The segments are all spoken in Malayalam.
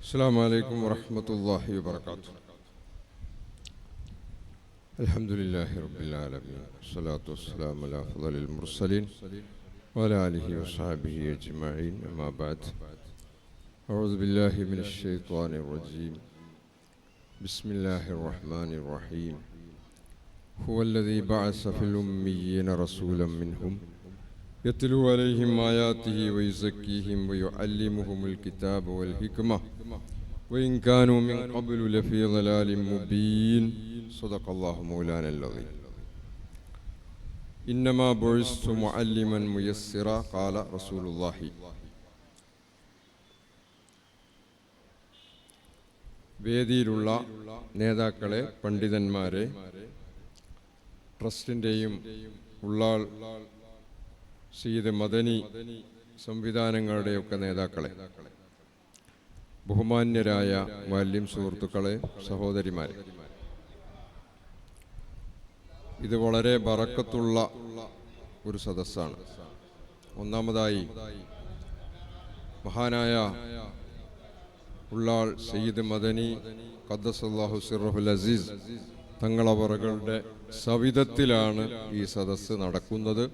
السلام عليكم ورحمة الله وبركاته. الحمد لله رب العالمين، والصلاة والسلام على أفضل المرسلين وعلى آله وصحبه أجمعين، أما بعد. أعوذ بالله من الشيطان الرجيم. بسم الله الرحمن الرحيم. هو الذي بعث في الأميين رسولا منهم يتلو عليهم آياته ويزكيهم ويعلمهم الكتاب والحكمة وإن كانوا من قبل لفي ضلال مبين. صدق الله مولانا العظيم. إنما بعثت معلما ميسرا قال رسول الله. വേദിയിലുള്ള നേതാക്കളെ, പണ്ഡിതന്മാരെ, ട്രസ്റ്റിൻ്റെയും ഉള്ളാൾ സയ്യിദ് മദനി സംവിധാനങ്ങളുടെയൊക്കെ നേതാക്കളെ, ബഹുമാന്യരായ മുഅല്ലിം സുഹൃത്തുക്കളെ, സഹോദരിമാരെ, ഇത് വളരെ ബറക്കത്തുള്ള ഒരു സദസ്സാണ്. ഒന്നാമതായി മഹാനായ ഉള്ളാൾ സയ്യിദ് മദനി ഖദ്ദസല്ലാഹു സിർറഹുൽ അസീസ് തങ്ങളവറുകളുടെ സവിധത്തിലാണ് ഈ സദസ്സ് നടക്കുന്നത്.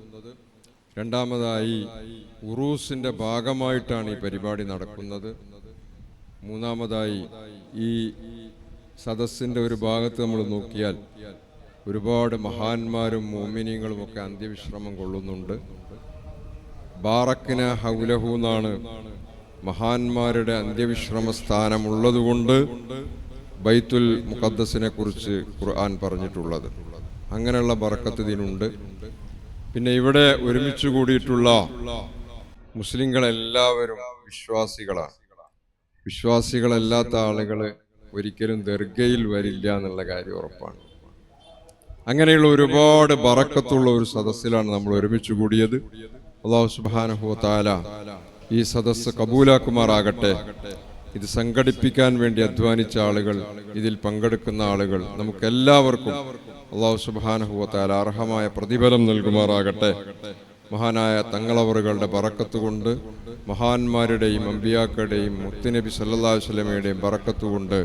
രണ്ടാമതായി ഉറൂസിൻ്റെ ഭാഗമായിട്ടാണ് ഈ പരിപാടി നടക്കുന്നത്. മൂന്നാമതായി ഈ സദസ്സിൻ്റെ ഒരു ഭാഗത്ത് നമ്മൾ നോക്കിയാൽ ഒരുപാട് മഹാന്മാരും മോമിനീങ്ങളും ഒക്കെ അന്ത്യവിശ്രമം കൊള്ളുന്നുണ്ട്. ബാറക്കിന ഹൗലഹു എന്നാണ് മഹാന്മാരുടെ അന്ത്യവിശ്രമ സ്ഥാനമുള്ളതുകൊണ്ട് ബൈത്തുൽ മുഖദ്ദസിനെ കുറിച്ച് ഖുർആൻ പറഞ്ഞിട്ടുള്ളത്. അങ്ങനെയുള്ള ബറക്കത്ത് ഇതിനുണ്ട്. പിന്നെ ഇവിടെ ഒരുമിച്ച് കൂടിയിട്ടുള്ള മുസ്ലിങ്ങളെല്ലാവരും വിശ്വാസികളാണ്. വിശ്വാസികളല്ലാത്ത ആളുകൾ ഒരിക്കലും ദർഗയിൽ വരില്ല എന്നുള്ള കാര്യം ഉറപ്പാണ്. അങ്ങനെയുള്ള ഒരുപാട് ബറക്കത്തുള്ള ഒരു സദസ്സിലാണ് നമ്മൾ ഒരുമിച്ച് കൂടിയത്. അല്ലാഹു സുബ്ഹാനഹു വ തആല ഈ സദസ്സ് കബൂലാക്കുമാറാകട്ടെ. ഇത് സംഘടിപ്പിക്കാൻ വേണ്ടി അധ്വാനിച്ച ആളുകൾ, ഇതിൽ പങ്കെടുക്കുന്ന ആളുകൾ, നമുക്കെല്ലാവർക്കും അല്ലാഹു സുബ്ഹാനഹു വ തആല അർഹമായ പ്രതിഫലം നൽകുമാറാകട്ടെ. മഹാനായ തങ്ങളവറുകളുടെ ബറക്കത്ത് കൊണ്ട്, മഹാന്മാരുടെയും അമ്പിയാക്കളുടെയും മുത്തുനബി സല്ലല്ലാഹു അലൈഹി വസല്ലമയുടെയും ബറക്കത്ത് കൊണ്ട്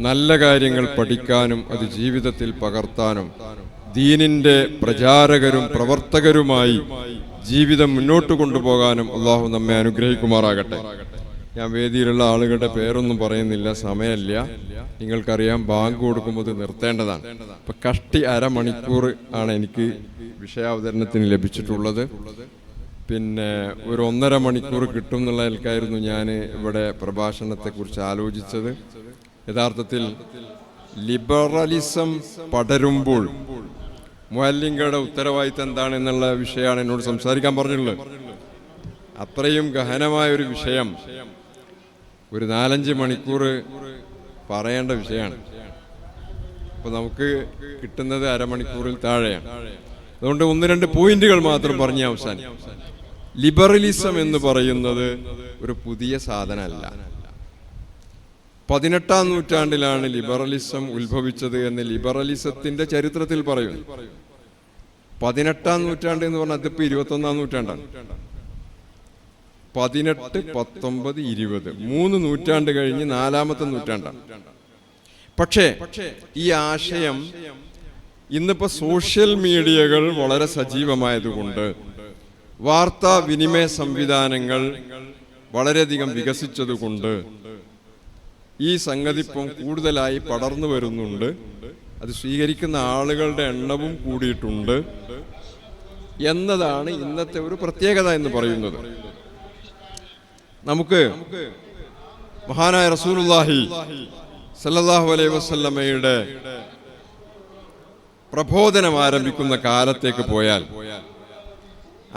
നല്ല കാര്യങ്ങൾ പഠിക്കാനും അത് ജീവിതത്തിൽ പകർത്താനും ദീനിന്റെ പ്രചാരകരും പ്രവർത്തകരുമായി ജീവിതം മുന്നോട്ട് കൊണ്ടുപോകാനും അള്ളാഹു നമ്മെ അനുഗ്രഹിക്കുമാറാകട്ടെ. ഞാൻ വേദിയിലുള്ള ആളുകളുടെ പേരൊന്നും പറയുന്നില്ല, സമയമില്ല. നിങ്ങൾക്കറിയാം, ബാങ്ക് കൊടുക്കുമ്പോൾ നിർത്തേണ്ടതാണ്. ഇപ്പൊ കഷ്ടി അരമണിക്കൂർ ആണ് എനിക്ക് വിഷയാവതരണത്തിന് ലഭിച്ചിട്ടുള്ളത്. പിന്നെ ഒരു 1.5 മണിക്കൂർ കിട്ടും എന്നുള്ള നിലക്കായിരുന്നു ഞാൻ ഇവിടെ പ്രഭാഷണത്തെക്കുറിച്ച് ആലോചിച്ചത്. യഥാർത്ഥത്തിൽ ലിബറലിസം പടരുമ്പോൾ മുഅല്ലിങ്ങളുടെ ഉത്തരവാദിത്തം എന്താണെന്നുള്ള വിഷയമാണ് എന്നോട് സംസാരിക്കാൻ പറഞ്ഞിട്ടുള്ളത്. അത്രയും ഗഹനമായ ഒരു വിഷയം ഒരു 4-5 മണിക്കൂർ പറയേണ്ട വിഷയമാണ്. അപ്പൊ നമുക്ക് കിട്ടുന്നത് അരമണിക്കൂറിൽ താഴെയാണ്. അതുകൊണ്ട് 1-2 പോയിന്റുകൾ മാത്രം പറഞ്ഞ് അവസാനിക്കും. ലിബറലിസം എന്ന് പറയുന്നത് ഒരു പുതിയ സാധനമല്ല. 18-ാം നൂറ്റാണ്ടിലാണ് ലിബറലിസം ഉത്ഭവിച്ചത് എന്ന് ലിബറലിസത്തിന്റെ ചരിത്രത്തിൽ പറയുന്നു. 18-ാം നൂറ്റാണ്ട് എന്ന് പറഞ്ഞാൽ അതിപ്പോ 21-ാം നൂറ്റാണ്ടാണ്. 18, 19, 20 3 നൂറ്റാണ്ട് കഴിഞ്ഞ് 4-ാമത്തെ നൂറ്റാണ്ടാണ്. പക്ഷേ ഈ ആശയം ഇന്നിപ്പോ സോഷ്യൽ മീഡിയകൾ വളരെ സജീവമായതുകൊണ്ട്, വാർത്താവിനിമയ സംവിധാനങ്ങൾ വളരെയധികം വികസിച്ചതുകൊണ്ട് ഈ സംഗതി ഇപ്പം കൂടുതലായി പടർന്നു വരുന്നുണ്ട്. അത് സ്വീകരിക്കുന്ന ആളുകളുടെ എണ്ണവും കൂടിയിട്ടുണ്ട് എന്നതാണ് ഇന്നത്തെ ഒരു പ്രത്യേകത എന്ന് പറയുന്നത്. നമുക്ക് മഹാനായ റസൂലുള്ളാഹി സല്ലല്ലാഹു അലൈഹി വസല്ലമയുടെ പ്രബോധനം ആരംഭിക്കുന്ന കാലത്തേക്ക് പോയാൽ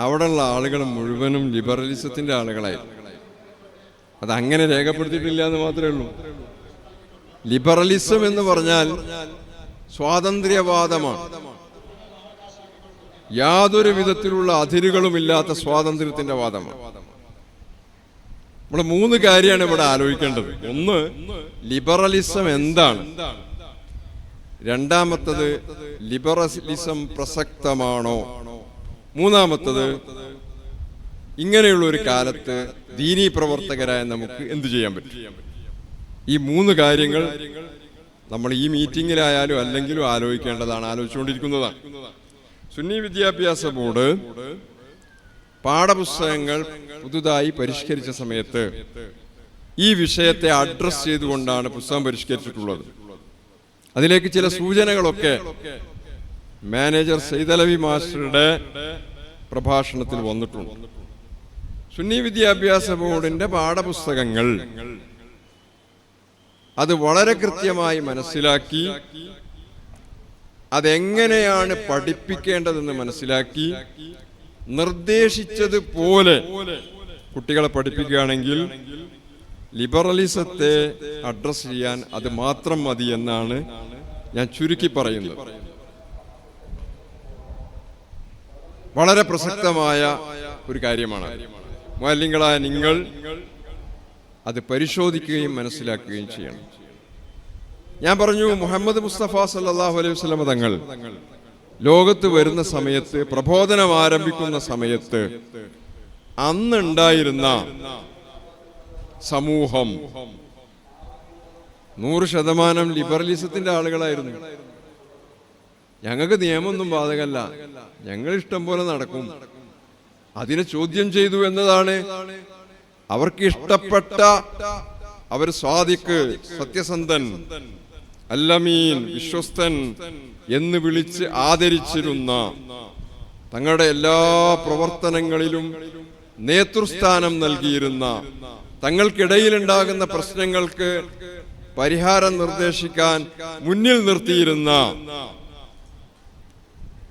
അവിടെയുള്ള ആളുകൾ മുഴുവനും ലിബറലിസത്തിന്റെ ആളുകളായിരുന്നു. അതങ്ങനെ രേഖപ്പെടുത്തിയിട്ടില്ല എന്ന് മാത്രമേ ഉള്ളൂ. ലിബറലിസം എന്ന് പറഞ്ഞാൽ സ്വാതന്ത്ര്യവാദമാണ്. യാതൊരു വിധത്തിലുള്ള അതിരുകളുമില്ലാത്ത സ്വാതന്ത്ര്യത്തിന്റെ വാദമാണ്. നമ്മൾ 3 കാര്യമാണ് ഇവിടെ ആലോചിക്കേണ്ടത്. ഒന്ന്, ലിബറലിസം എന്താണ്? രണ്ടാമത്തത്, ലിബറലിസം പ്രസക്തമാണോ? മൂന്നാമത്തത്, ഇങ്ങനെയുള്ള ഒരു കാലത്ത് ദീനീ പ്രവർത്തകരായ നമുക്ക് എന്തു ചെയ്യാൻ പറ്റും? ഈ 3 കാര്യങ്ങൾ നമ്മൾ ഈ മീറ്റിങ്ങിലായാലും അല്ലെങ്കിലും ആലോചിക്കേണ്ടതാണ്, ആലോചിച്ചുകൊണ്ടിരിക്കുന്നതാണ്. സുന്നി വിദ്യാഭ്യാസ ബോർഡ് പാഠപുസ്തകങ്ങൾ പുതുതായി പരിഷ്കരിച്ച സമയത്ത് ഈ വിഷയത്തെ അഡ്രസ് ചെയ്തുകൊണ്ടാണ് പുസ്തകം പരിഷ്കരിച്ചിട്ടുള്ളത്. അതിലേക്ക് ചില സൂചനകളൊക്കെ മാനേജർ സൈദലവി മാസ്റ്ററുടെ പ്രഭാഷണത്തിൽ വന്നിട്ടുണ്ട്. സുന്നി വിദ്യാഭ്യാസ ബോർഡിന്റെ പാഠപുസ്തകങ്ങൾ അത് വളരെ കൃത്യമായി മനസ്സിലാക്കി അതെങ്ങനെയാണ് പഠിപ്പിക്കേണ്ടതെന്ന് മനസ്സിലാക്കി നിർദ്ദേശിച്ചതുപോലെ കുട്ടികളെ പഠിപ്പിക്കുകയാണെങ്കിൽ ലിബറലിസത്തെ അഡ്രസ് ചെയ്യാൻ അത് മാത്രം മതി എന്നാണ് ഞാൻ ചുരുക്കി പറയുന്നത്. വളരെ പ്രസക്തമായ ഒരു കാര്യമാണ്. മുഅല്ലിങ്ങളായ നിങ്ങൾ അത് പരിശോധിക്കുകയും മനസ്സിലാക്കുകയും ചെയ്യണം. ഞാൻ പറഞ്ഞു, മുഹമ്മദ് മുസ്തഫ സല്ലല്ലാഹു അലൈഹി വസല്ലം തങ്ങൾ ലോകത്ത് വരുന്ന സമയത്ത്, പ്രബോധനം ആരംഭിക്കുന്ന സമയത്ത് അന്നുണ്ടായിരുന്ന സമൂഹം 100% ലിബറലിസത്തിന്റെ ആളുകളായിരുന്നു. ഞങ്ങൾക്ക് നിയമമൊന്നും ബാധകമല്ല, ഞങ്ങൾ ഇഷ്ടം പോലെ നടക്കും. അതിനെ ചോദ്യം ചെയ്തു എന്നതാണ് അവർക്ക് ഇഷ്ടപ്പെട്ട, അവർ സ്വാദിഖ്, സത്യസന്ധൻ, അല്ലമീൻ, വിശ്വസ്തൻ എന്ന് വിളിച്ച് ആദരിച്ചിരുന്ന, തങ്ങളുടെ എല്ലാ പ്രവർത്തനങ്ങളിലും നേതൃസ്ഥാനം നൽകിയിരുന്ന, തങ്ങൾക്കിടയിലുണ്ടാകുന്ന പ്രശ്നങ്ങൾക്ക് പരിഹാരം നിർദ്ദേശിക്കാൻ മുന്നിൽ നിർത്തിയിരുന്ന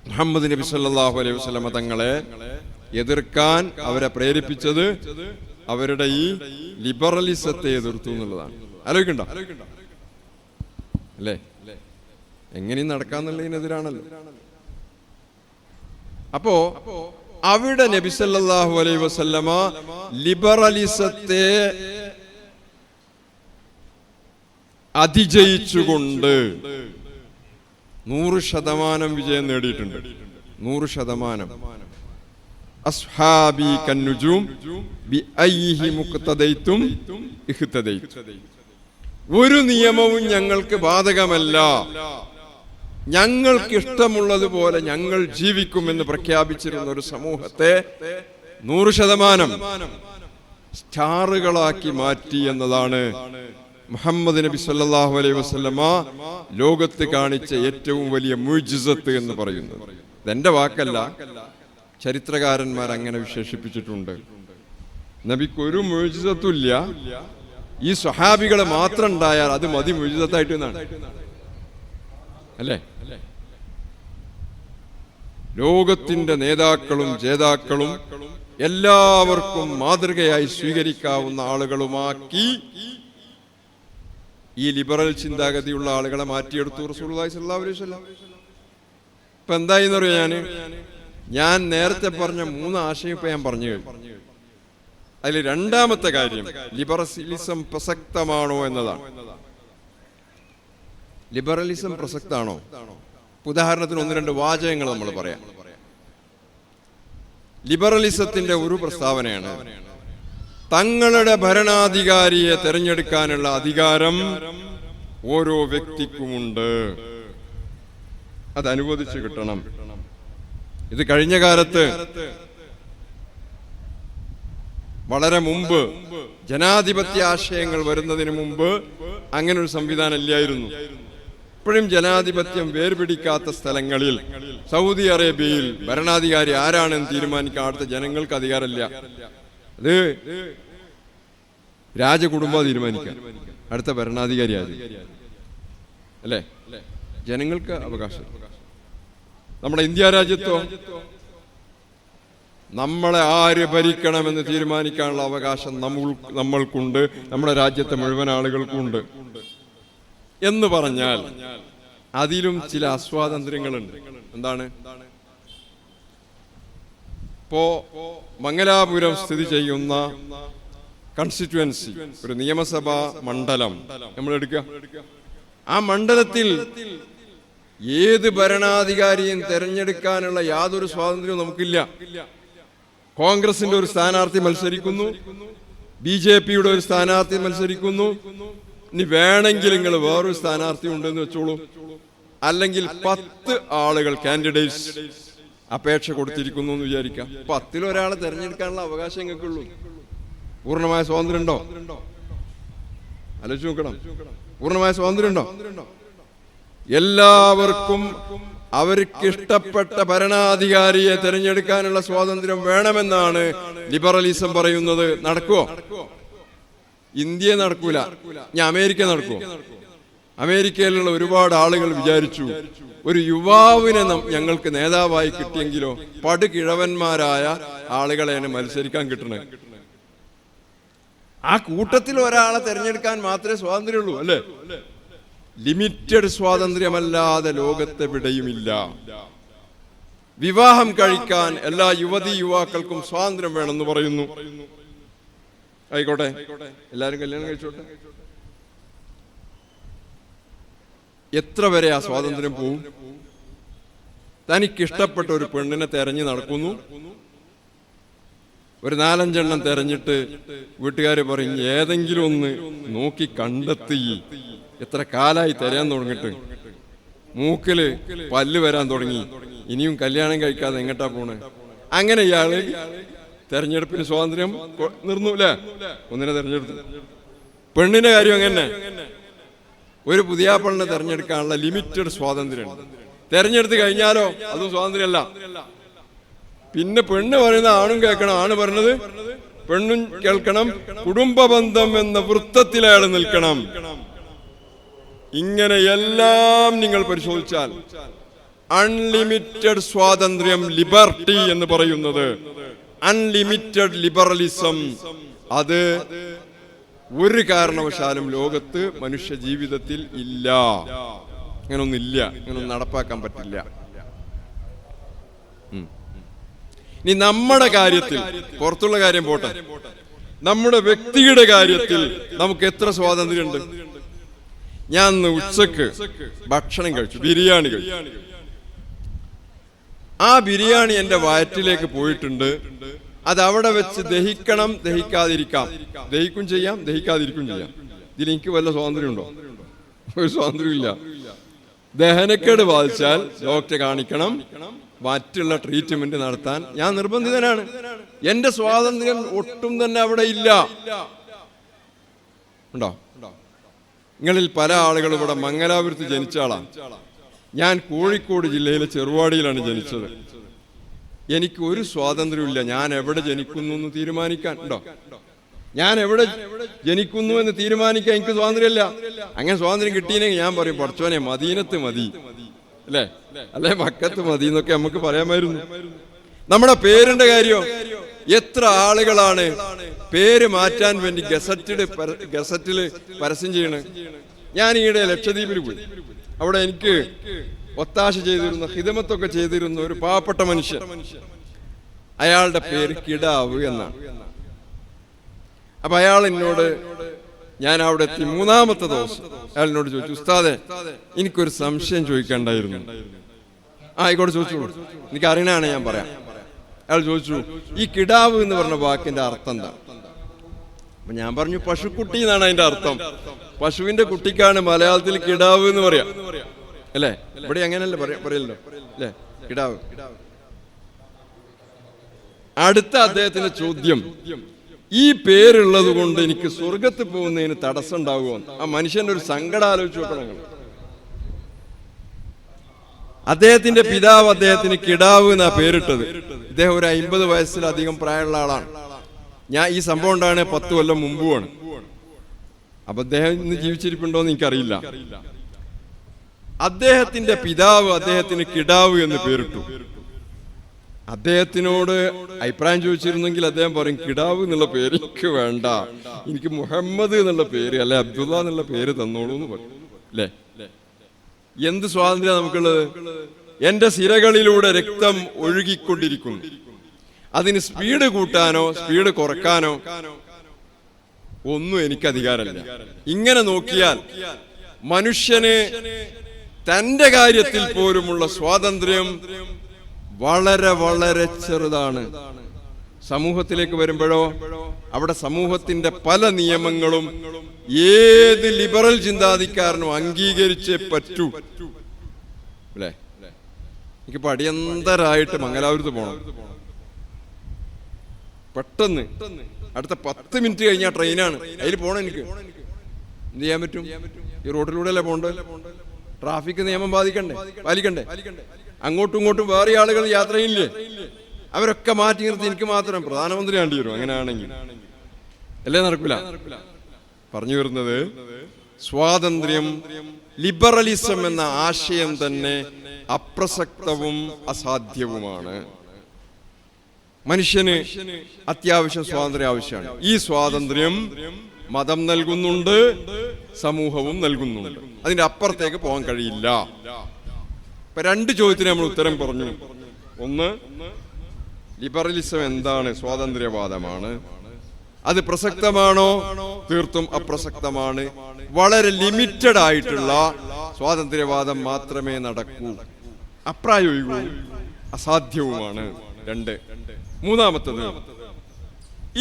മുഹമ്മദ് നബി സല്ലല്ലാഹു അലൈഹി വസല്ലം തങ്ങളെ എതിർക്കാൻ അവരെ പ്രേരിപ്പിച്ചത് അവരുടെ ഈ ലിബറലിസത്തെ എതിർത്തു എന്നുള്ളതാണ്. ആലോചിക്കണ്ട അല്ലേ? എങ്ങനെയും നടക്കാന്നുള്ളതിനെതിരാണല്ലോ. അപ്പോ അവിടെ നബി സല്ലല്ലാഹു അലൈഹി വസല്ലമ ലിബറലിസത്തെ അതിജയിച്ചുകൊണ്ട് 100% വിജയം നേടിയിട്ടുണ്ട്. 100%. അസ്ഹാബി കന്നുജൂം ബിഅയ്യിഹി മുഖ്തദൈതും ഇഹ്തദൈതു. ഒരു നിയമവും ഞങ്ങൾക്ക് ബാധകമല്ല, ഞങ്ങൾക്ക് ഇഷ്ടമുള്ളതുപോലെ ഞങ്ങൾ ജീവിക്കുമെന്ന് പ്രഖ്യാപിച്ചിരുന്ന ഒരു സമൂഹത്തെ 100% സ്റ്റാറുകളാക്കി മാറ്റി എന്നതാണ് മുഹമ്മദ് നബി സല്ലല്ലാഹു അലൈഹി വസല്ലമ ലോകത്ത് കാണിച്ച ഏറ്റവും വലിയ മുഅ്ജിസത്ത് എന്ന് പറയുന്നത്. ഇതെന്റെ വാക്കല്ല, ചരിത്രകാരന്മാർ അങ്ങനെ വിശേഷിപ്പിച്ചിട്ടുണ്ട്. നബിക്ക് ഒരു മുഅ്ജിസത്തും ഇല്ല, ഈ സ്വഹാബികളെ മാത്രം ഉണ്ടായാൽ അത് മതി മുഅ്ജിസത്തായിട്ട് എന്നാണ് അല്ലേ? ലോകത്തിന്റെ നേതാക്കളും ജേതാക്കളും എല്ലാവർക്കും മാതൃകയായി സ്വീകരിക്കാവുന്ന ആളുകളുമാക്കി ഈ ലിബറൽ ചിന്താഗതിയുള്ള ആളുകളെ മാറ്റിയെടുത്തു റസൂലുള്ളാഹി സ്വല്ലല്ലാഹു അലൈഹി വസല്ലം. ഇപ്പൊ എന്തായിന്ന് പറയാൻ, ഞാൻ നേരത്തെ പറഞ്ഞ 3 ആശയം ഇപ്പൊ ഞാൻ പറഞ്ഞു കഴിഞ്ഞു. അതിൽ രണ്ടാമത്തെ കാര്യം ലിബറലിസം പ്രസക്തമാണോ എന്നതാണ്. ലിബറലിസം പ്രസക്താണോ? ഉദാഹരണത്തിന് 1-2 വാചകങ്ങൾ നമ്മൾ പറയാം. ലിബറലിസത്തിന്റെ ഒരു പ്രസ്താവനയാണ്, തങ്ങളുടെ ഭരണാധികാരിയെ തെരഞ്ഞെടുക്കാനുള്ള അധികാരം ഓരോ വ്യക്തിക്കുമുണ്ട്, അത് അനുവദിച്ചു കിട്ടണം. ഇത് കഴിഞ്ഞ കാലത്ത് വളരെ മുമ്പ്, ജനാധിപത്യ ആശയങ്ങൾ വരുന്നതിന് മുമ്പ് അങ്ങനെ ഒരു സംവിധാനം ഇല്ലായിരുന്നു. ഇപ്പോഴും ജനാധിപത്യം വേർപിടിക്കാത്ത സ്ഥലങ്ങളിൽ, സൗദി അറേബ്യയിൽ ഭരണാധികാരി ആരാണെന്ന് തീരുമാനിക്കാൻ അവിടുത്തെ ജനങ്ങൾക്ക് അധികാരമില്ല. അത് രാജകുടുംബം തീരുമാനിക്കാം അടുത്ത ഭരണാധികാരി ആര്, അല്ലേ? ജനങ്ങൾക്ക് അവകാശം. നമ്മുടെ ഇന്ത്യ രാജ്യത്തോ നമ്മളെ ആര് ഭരിക്കണമെന്ന് തീരുമാനിക്കാനുള്ള അവകാശം നമ്മൾക്കുണ്ട്, നമ്മുടെ രാജ്യത്തെ മുഴുവൻ ആളുകൾക്കുണ്ട്. എന്ന് പറഞ്ഞാൽ അതിലും ചില അസ്വാതന്ത്ര്യങ്ങളുണ്ട്. എന്താണ്? ഇപ്പോ മംഗലാപുരം സ്ഥിതി ചെയ്യുന്ന കോൺസ്റ്റിറ്റ്യുവൻസി, ഒരു നിയമസഭാ മണ്ഡലം നമ്മൾ എടുക്കുക. ആ മണ്ഡലത്തിൽ ഏത് ഭരണാധികാരിയും തെരഞ്ഞെടുക്കാനുള്ള യാതൊരു സ്വാതന്ത്ര്യവും നമുക്കില്ല. കോൺഗ്രസിന്റെ ഒരു സ്ഥാനാർത്ഥി മത്സരിക്കുന്നു, BJPയുടെ ഒരു സ്ഥാനാർത്ഥി മത്സരിക്കുന്നു, ഇനി വേണമെങ്കിൽ നിങ്ങൾ വേറൊരു സ്ഥാനാർത്ഥി ഉണ്ടെന്ന് വെച്ചോളൂ, അല്ലെങ്കിൽ 10 ആളുകൾ കാൻഡിഡേറ്റ്സ് അപേക്ഷ കൊടുത്തിരിക്കുന്നു എന്ന് വിചാരിക്കാം. 10-ൽ ഒരാളെ തെരഞ്ഞെടുക്കാനുള്ള അവകാശം നിങ്ങൾക്കുള്ളൂ. പൂർണ്ണമായ സ്വാതന്ത്ര്യം ഉണ്ടോ? ആലോചിച്ച് നോക്കണം. പൂർണ്ണമായ സ്വാതന്ത്ര്യം ഉണ്ടോ? എല്ലാവർക്കും അവർക്ക് ഇഷ്ടപ്പെട്ട ഭരണാധികാരിയെ തെരഞ്ഞെടുക്കാനുള്ള സ്വാതന്ത്ര്യം വേണമെന്നാണ് ലിബറലിസം പറയുന്നത്. നടക്കുവോ? ഇന്ത്യ നടക്കൂല. ഞാൻ അമേരിക്ക നടക്കുവോ? അമേരിക്കയിലുള്ള ഒരുപാട് ആളുകൾ വിചാരിച്ചു ഒരു യുവാവിനെ ഞങ്ങൾക്ക് നേതാവായി കിട്ടിയെങ്കിലോ, പടുകിഴവന്മാരായ ആളുകളെയാണ് മത്സരിക്കാൻ കിട്ടണേ. ആ കൂട്ടത്തിൽ ഒരാളെ തെരഞ്ഞെടുക്കാൻ മാത്രമേ സ്വാതന്ത്ര്യമുള്ളൂ, അല്ലേ? ലിമിറ്റഡ് സ്വാതന്ത്ര്യമല്ലാതെ ലോകത്തെവിടെയുമില്ല. വിവാഹം കഴിക്കാൻ എല്ലാ യുവതി യുവാക്കൾക്കും സ്വാതന്ത്ര്യം വേണമെന്ന് പറയുന്നു. ആയിക്കോട്ടെ, എല്ലാവരും കല്യാണം കഴിച്ചോട്ടെ. എത്ര വരെ ആ സ്വാതന്ത്ര്യം പോവും? തനിക്കിഷ്ടപ്പെട്ട ഒരു പെണ്ണിനെ തെരഞ്ഞു നടക്കുന്നു. ഒരു 4-5 എണ്ണം തെരഞ്ഞിട്ട് വീട്ടുകാർ പറയും ഏതെങ്കിലും ഒന്ന് നോക്കി കണ്ടെത്തി. എത്ര കാലായി തെരയാൻ തുടങ്ങിട്ട്, മൂക്കില് പല്ല് വരാൻ തുടങ്ങി, ഇനിയും കല്യാണം കഴിക്കാതെ എങ്ങട്ടാ പോണ്? അങ്ങനെ ഇയാള് തെരഞ്ഞെടുപ്പിന് സ്വാതന്ത്ര്യം നിർന്നൂല്ലേ? ഒന്നിനെ തെരഞ്ഞെടുത്തു. പെണ്ണിന്റെ കാര്യം അങ്ങനെ, ഒരു പുതിയ പെണ്ണിനെ തെരഞ്ഞെടുക്കാനുള്ള ലിമിറ്റഡ് സ്വാതന്ത്ര്യം. തെരഞ്ഞെടുത്ത് കഴിഞ്ഞാലോ അതും സ്വാതന്ത്ര്യമല്ല. പിന്നെ പെണ്ണ് പറയുന്ന ആണും കേൾക്കണം, ആണ് പറഞ്ഞത് പെണ്ണും കേൾക്കണം. കുടുംബ ബന്ധം എന്ന വൃത്തത്തിൽ അയാൾ നിൽക്കണം. ഇങ്ങനെ എല്ലാം നിങ്ങൾ പരിശോധിച്ചാൽ അൺലിമിറ്റഡ് സ്വാതന്ത്ര്യം, ലിബർട്ടി എന്ന് പറയുന്നത്, അൺലിമിറ്റഡ് ലിബറലിസം, അത് ഒരു കാരണവശാലും ലോകത്ത് മനുഷ്യ ജീവിതത്തിൽ ഇല്ല. അങ്ങനൊന്നില്ല, അങ്ങനൊന്നും നടപ്പാക്കാൻ പറ്റില്ല. ഇനി നമ്മുടെ കാര്യത്തിൽ, പുറത്തുള്ള കാര്യം പോട്ടെ, നമ്മുടെ വ്യക്തിയുടെ കാര്യത്തിൽ നമുക്ക് എത്ര സ്വാതന്ത്ര്യമുണ്ട്? ഞാൻ ഉച്ചക്ക് ഭക്ഷണം കഴിച്ചു, ബിരിയാണി കഴിച്ചു. ആ ബിരിയാണി എന്റെ വയറ്റിലേക്ക് പോയിട്ടുണ്ട്. അത് അവിടെ വെച്ച് ദഹിക്കണം, ദഹിക്കാതിരിക്കാം. ദഹിക്കും ചെയ്യാം, ദഹിക്കാതിരിക്കും ചെയ്യാം. ഇതിൽ എനിക്ക് വല്ല സ്വാതന്ത്ര്യമുണ്ടോ? ഒരു സ്വാതന്ത്ര്യമില്ല. ദഹനക്കേട് ബാധിച്ചാൽ ഡോക്ടറെ കാണിക്കണം, മറ്റുള്ള ട്രീറ്റ്മെന്റ് നടത്താൻ ഞാൻ നിർബന്ധിതനാണ്. എന്റെ സ്വാതന്ത്ര്യം ഒട്ടും തന്നെ അവിടെ ഇല്ല. ഉണ്ടോ? നിങ്ങളിൽ പല ആളുകളും ഇവിടെ മംഗലാപുരത്ത് ജനിച്ച ആളാണ്. ഞാൻ കോഴിക്കോട് ജില്ലയിലെ ചെറുവാടിയിലാണ് ജനിച്ചത്. എനിക്ക് ഒരു സ്വാതന്ത്ര്യമില്ല ഞാൻ എവിടെ ജനിക്കുന്നു എന്ന് തീരുമാനിക്കാൻ. ഉണ്ടോ? ഞാൻ എവിടെ ജനിക്കുന്നു എന്ന് തീരുമാനിക്കാൻ എനിക്ക് സ്വാതന്ത്ര്യമില്ല. അങ്ങനെ സ്വാതന്ത്ര്യം കിട്ടിയെങ്കിൽ ഞാൻ പറയും പടച്ചോനെ മദീനത്ത് മതി, അല്ലേ? അല്ലെ മക്കത്ത് മതി എന്നൊക്കെ നമുക്ക് പറയാമായിരുന്നു. നമ്മുടെ പേരിന്റെ കാര്യം, എത്ര ആളുകളാണ് പേര് മാറ്റാൻ വേണ്ടി ഗസറ്റില് പരസ്യം ചെയ്യണേ? ഞാൻ ഈയിടെ ലക്ഷദ്വീപിൽ പോയി. അവിടെ എനിക്ക് ഒത്താശ ചെയ്തിരുന്ന, ഹിദമത്തൊക്കെ ചെയ്തിരുന്ന ഒരു പാവപ്പെട്ട മനുഷ്യൻ, അയാളുടെ പേര് കിടാവ് എന്നാണ്. അപ്പൊ അയാൾ എന്നോട്, ഞാൻ അവിടെ എത്തി 3-ാമത്തെ ദിവസം അയാളിനോട് ചോദിച്ചു, ഉസ്താദെ എനിക്കൊരു സംശയം ചോദിക്കണ്ടായിരുന്നു. ആയിക്കോട്ടെ ചോദിച്ചോളൂ, എനിക്ക് അറിയണാണ്, ഞാൻ പറയാം. അയാൾ ചോദിച്ചു, ഈ കിടാവ് എന്ന് പറഞ്ഞ വാക്കിന്റെ അർത്ഥം എന്താ? അപ്പൊ ഞാൻ പറഞ്ഞു പശുക്കുട്ടി എന്നാണ് അതിന്റെ അർത്ഥം. പശുവിന്റെ കുട്ടിക്കാണ് മലയാളത്തിൽ കിടാവ് എന്ന് പറയാം, അല്ലേ? ഇവിടെ അങ്ങനെയല്ലേ പറയല്ലോ, അല്ലേ? കിടാവ്. അടുത്ത അദ്ദേഹത്തിന്റെ ചോദ്യം, ഈ പേരുള്ളത് കൊണ്ട് എനിക്ക് സ്വർഗത്ത് പോകുന്നതിന് തടസ്സം ഉണ്ടാകുമോ? ആ മനുഷ്യന്റെ ഒരു സങ്കടം ആലോചിച്ച് നോക്കണം. അദ്ദേഹത്തിന്റെ പിതാവ് അദ്ദേഹത്തിന് കിടാവ് എന്നാ പേരിട്ടത്. ഇദ്ദേഹം ഒരു 50 വയസ്സിലധികം പ്രായമുള്ള ആളാണ്. ഞാൻ ഈ സംഭവം ഉണ്ടാണ് 10 കൊല്ലം മുമ്പുമാണ്. അപ്പൊ അദ്ദേഹം ഇന്ന് ജീവിച്ചിരിപ്പുണ്ടോന്ന് എനിക്കറിയില്ല. അദ്ദേഹത്തിന്റെ പിതാവ് അദ്ദേഹത്തിന് കിടാവ് എന്ന് പേരിട്ടു. അദ്ദേഹത്തിനോട് അഭിപ്രായം ചോദിച്ചിരുന്നെങ്കിൽ അദ്ദേഹം പറയും കിടാവ് എന്നുള്ള പേര് എനിക്ക് വേണ്ട, എനിക്ക് മുഹമ്മദ് എന്നുള്ള പേര്, അല്ലെ അബ്ദുള്ള എന്നുള്ള പേര് തന്നോളൂ എന്ന് പറയും, അല്ലേ? എന്ത് സ്വാതന്ത്ര്യം നമുക്കുള്ളത്? എന്റെ സിരകളിലൂടെ രക്തം ഒഴുകിക്കൊണ്ടിരിക്കുന്നു. അതിന് സ്പീഡ് കൂട്ടാനോ സ്പീഡ് കുറക്കാനോ ഒന്നും എനിക്ക് അധികാരമില്ല. ഇങ്ങനെ നോക്കിയാൽ മനുഷ്യന് തന്റെ കാര്യത്തിൽ പോലുമുള്ള സ്വാതന്ത്ര്യം വളരെ വളരെ ചെറുതാണ്. സമൂഹത്തിലേക്ക് വരുമ്പോഴോ അവിടെ സമൂഹത്തിന്റെ പല നിയമങ്ങളും ഏത് ലിബറൽ ചിന്താധിക്കാരനും അംഗീകരിച്ചേ പറ്റൂ. അല്ലേ? എനിക്കിപ്പോ അടിയന്തരായിട്ട് മംഗലാപുരത്ത് പോകണം. പെട്ടെന്ന് അടുത്ത 10 മിനിറ്റ് കഴിഞ്ഞാൽ ട്രെയിനാണ്, അതിൽ പോകണം. എനിക്ക് എന്ത് ചെയ്യാൻ പറ്റും? ഈ റോഡിലൂടെ അല്ലേ പോകേണ്ടത്? ട്രാഫിക് നിയമം പാലിക്കണ്ടേ? അങ്ങോട്ടും ഇങ്ങോട്ടും വേറെ ആളുകൾ യാത്ര ചെയ്യില്ലേ? അവരൊക്കെ മാറ്റി നിർത്തി എനിക്ക് മാത്രം പ്രധാനമന്ത്രി ആണ്ടി വരും. അങ്ങനെയാണെങ്കിൽ അല്ലേ? നടക്കില്ല. പറഞ്ഞു വരുന്നത് സ്വാതന്ത്ര്യം, ലിബറലിസം എന്ന ആശയം തന്നെ അപ്രസക്തവും അസാധ്യവുമാണ്. മനുഷ്യന് അത്യാവശ്യം സ്വാതന്ത്ര്യം ആവശ്യമാണ്. ഈ സ്വാതന്ത്ര്യം മതം നൽകുന്നുണ്ട്, സമൂഹവും നൽകുന്നുണ്ട്. അതിന്റെ അപ്പുറത്തേക്ക് പോകാൻ കഴിയില്ല. ഇപ്പൊ 2 ചോദ്യത്തിന് നമ്മൾ ഉത്തരം പറഞ്ഞു. ഒന്ന്, ലിബറലിസം എന്താണ്? സ്വാതന്ത്ര്യവാദമാണ്. അത് പ്രസക്തമാണോ? തീർത്തും അപ്രസക്തമാണ്. വളരെ ലിമിറ്റഡ് ആയിട്ടുള്ള സ്വാതന്ത്ര്യവാദം മാത്രമേ നടക്കൂ. അപ്രായോഗികവും അസാധ്യവുമാണ്. 2. മൂന്നാമത്തത്,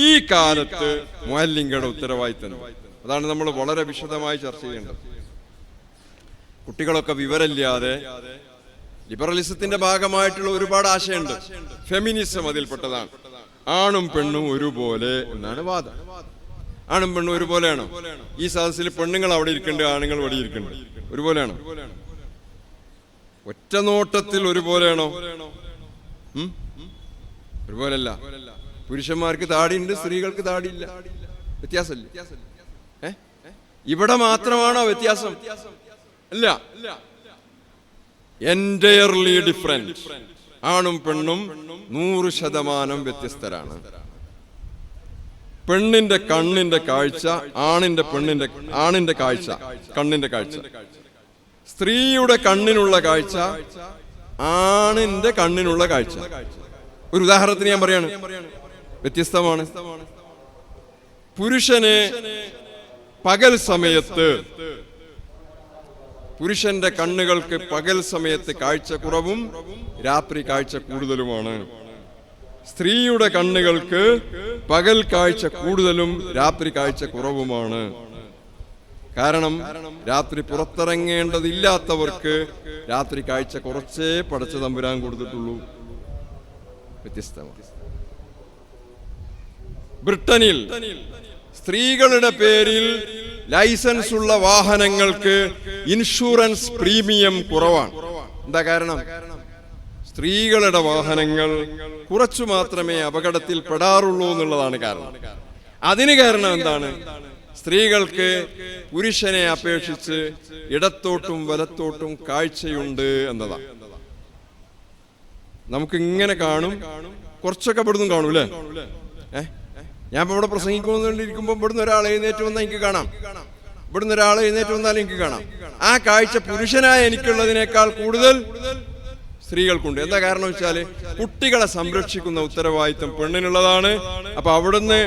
ഈ കാലത്ത് മുഅല്ലിങ്ങളുടെ ഉത്തരവാദിത്തം. അതാണ് നമ്മൾ വളരെ വിശദമായി ചർച്ച ചെയ്യേണ്ടത്. കുട്ടികളൊക്കെ വിവരമില്ലാതെ ലിബറലിസത്തിന്റെ ഭാഗമായിട്ടുള്ള ഒരുപാട് ആശയമുണ്ട്. ഫെമിനിസം അതിൽപ്പെട്ടതാണ്. ആണും പെണ്ണും ഒരുപോലെ എന്നാണ് വാദം. ആണും പെണ്ണും ഒരുപോലെയാണോ? ഈ സദസ്സിൽ പെണ്ണുങ്ങൾ അവിടെ ഇരിക്കുന്നുണ്ട്, ആണുങ്ങൾ ഇവിടെ ഇരിക്കുന്നുണ്ട്. ഒരുപോലെയാണോ? ഒറ്റ നോട്ടത്തിൽ ഒരുപോലെയാണോ? ഒരുപോലല്ല. പുരുഷന്മാർക്ക് താടിയുണ്ട്, സ്ത്രീകൾക്ക് താടിയില്ല. വ്യത്യാസമില്ല. ഇവിടെ മാത്രമാണോ വ്യത്യാസം? അല്ല, എൻറ്റയർലി ഡിഫറെന്റ്. ആണും പെണ്ണും 100% വ്യത്യസ്തരാണ്. പെണ്ണിന്റെ കണ്ണിന്റെ കാഴ്ച, ആണിന്റെ കാഴ്ച, കണ്ണിന്റെ കാഴ്ച. സ്ത്രീയുടെ കണ്ണിനുള്ള കാഴ്ച, ആണിന്റെ കണ്ണിനുള്ള കാഴ്ച. ഒരു ഉദാഹരണത്തിന് ഞാൻ പറയാണ്, വ്യത്യസ്തമാണ്. പുരുഷന് പകൽ സമയത്ത്, പുരുഷന്റെ കണ്ണുകൾക്ക് പകൽ സമയത്ത് കാഴ്ച കുറവും രാത്രി കാഴ്ച കൂടുതലുമാണ്. സ്ത്രീയുടെ കണ്ണുകൾക്ക് പകൽ കാഴ്ച കൂടുതലും രാത്രി കാഴ്ച കുറവുമാണ്. കാരണം രാത്രി പുറത്തിറങ്ങേണ്ടതില്ലാത്തവർക്ക് രാത്രി കാഴ്ച കുറച്ചേ പടച്ച തമ്പുരാൻ കൊടുത്തിട്ടുള്ളൂ. വ്യത്യസ്തമാണ്. ബ്രിട്ടനിൽ സ്ത്രീകളുടെ പേരിൽ ലൈസൻസ് ഉള്ള വാഹനങ്ങൾക്ക് ഇൻഷുറൻസ് പ്രീമിയം കുറവാണ്. എന്താ കാരണം? സ്ത്രീകളുടെ വാഹനങ്ങൾ കുറച്ചു മാത്രമേ അപകടത്തിൽ പെടാറുള്ളൂ എന്നുള്ളതാണ് കാരണം. അതിന് കാരണം എന്താണ്? സ്ത്രീകൾക്ക് പുരുഷനെ അപേക്ഷിച്ച് ഇടത്തോട്ടും വലത്തോട്ടും കാഴ്ചയുണ്ട് എന്നതാണ്. നമുക്ക് ഇങ്ങനെ കാണും, കുറച്ചൊക്കെ ഇവിടുന്ന് കാണും അല്ലേ? ഞാൻ ഇപ്പൊ ഇവിടെ പ്രസംഗിക്കുന്നിരിക്കുമ്പോ ഇവിടുന്ന് ഒരാൾ എഴുന്നേറ്റ് വന്നാൽ എനിക്ക് കാണാം, ഇവിടുന്ന് ഒരാൾ എഴുന്നേറ്റ് വന്നാൽ എനിക്ക് കാണാം. ആ കാഴ്ച പുരുഷനായ എനിക്കുള്ളതിനേക്കാൾ കൂടുതൽ സ്ത്രീകൾക്കുണ്ട്. എന്താ കാരണം വെച്ചാല് കുട്ടികളെ സംരക്ഷിക്കുന്ന ഉത്തരവാദിത്തം പെണ്ണിനുള്ളതാണ്. അപ്പൊ അവിടുന്ന്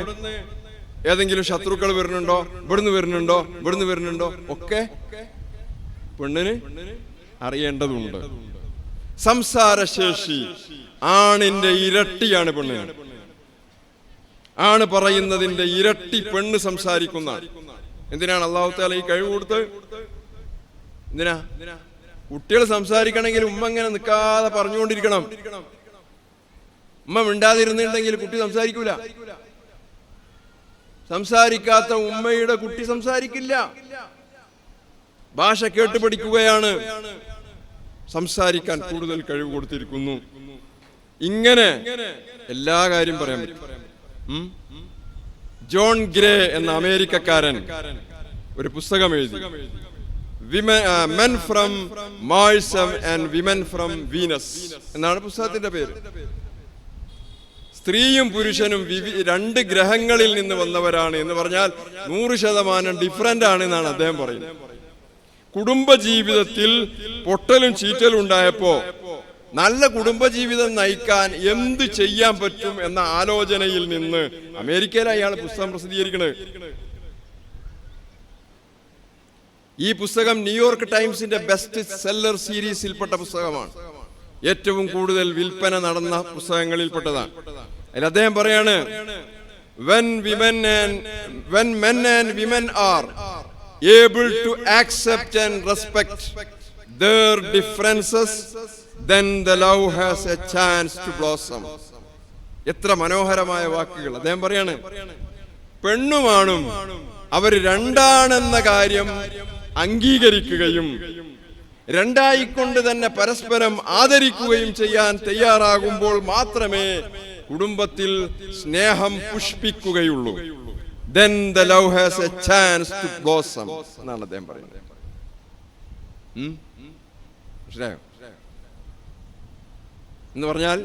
ഏതെങ്കിലും ശത്രുക്കൾ വരുന്നുണ്ടോ, ഇവിടുന്ന് വരുന്നുണ്ടോ ഒക്കെ പെണ്ണിന് അറിയേണ്ടതുണ്ട്. സംസാരശേഷി ആണിന്റെ ഇരട്ടിയാണ് പെണ്ണിന്. ആണ് പറയുന്നതിന്റെ ഇരട്ടി പെണ്ണ് സംസാരിക്കുന്ന. എന്തിനാണ് അല്ലാഹു തആല ഈ കഴിവ് കൊടുത്തത്? എന്തിനാ? കുട്ടികൾ സംസാരിക്കണമെങ്കിൽ ഉമ്മ ഇങ്ങനെ നിൽക്കാതെ പറഞ്ഞുകൊണ്ടിരിക്കണം. ഉമ്മ മിണ്ടാതിരുന്നുണ്ടെങ്കിൽ കുട്ടി സംസാരിക്കൂല. സംസാരിക്കാത്ത ഉമ്മയുടെ കുട്ടി സംസാരിക്കില്ല. ഭാഷ കേട്ട് പഠിക്കുകയാണ്. സംസാരിക്കാൻ കൂടുതൽ കഴിവ് കൊടുത്തിരിക്കുന്നു. ഇങ്ങനെ എല്ലാ കാര്യം പറയാൻ പറ്റും. ജോൺ ഗ്രേ എന്ന അമേരിക്കക്കാരൻ ഒരു പുസ്തകം എഴുതി, men from Mars and women from Venus എന്നാണ് പുസ്തകത്തിന്റെ പേര്. സ്ത്രീയും പുരുഷനും 2 ഗ്രഹങ്ങളിൽ നിന്ന് വന്നവരാണ് എന്ന് പറഞ്ഞാൽ 100% ഡിഫറന്റ് ആണ് എന്നാണ് അദ്ദേഹം പറയുന്നത്. കുടുംബജീവിതത്തിൽ പൊട്ടലും ചീറ്റലും ഉണ്ടായപ്പോ നല്ല കുടുംബജീവിതം നയിക്കാൻ എന്ത് ചെയ്യാൻ പറ്റും എന്ന ആലോചനയിൽ നിന്ന് അമേരിക്കയിലാണ് അയാൾ പുസ്തകം പ്രസിദ്ധീകരിക്കുന്നത്. ഈ പുസ്തകം ന്യൂയോർക്ക് ടൈംസിന്റെ ബെസ്റ്റ് സെല്ലർ സീരീസിൽപ്പെട്ട പുസ്തകമാണ്. ഏറ്റവും കൂടുതൽ വിൽപ്പന നടന്ന പുസ്തകങ്ങളിൽപ്പെട്ടതാണ്. അതിൽ അദ്ദേഹം പറയാണ്, when men and women are able to accept and respect their differences, then the love has a chance to blossom. എത്ര മനോഹരമായ വാക്കുകൾ. അദ്ദേഹം പറയാണ്, പെണ്ണുമാണും അവർ രണ്ടാണെന്ന കാര്യം അംഗീകരിക്കുകയും രണ്ടായിക്കൊണ്ട് തന്നെ പരസ്പരം ആദരിക്കുകയും ചെയ്യാൻ തയ്യാറാകുമ്പോൾ മാത്രമേ കുടുംബത്തിൽ സ്നേഹം പുഷ്പിക്കുകയുള്ളൂ. Then the love has a chance to blossom എന്നാണ് അദ്ദേഹം പറയുന്നത്. എന്ന് പറഞ്ഞാൽ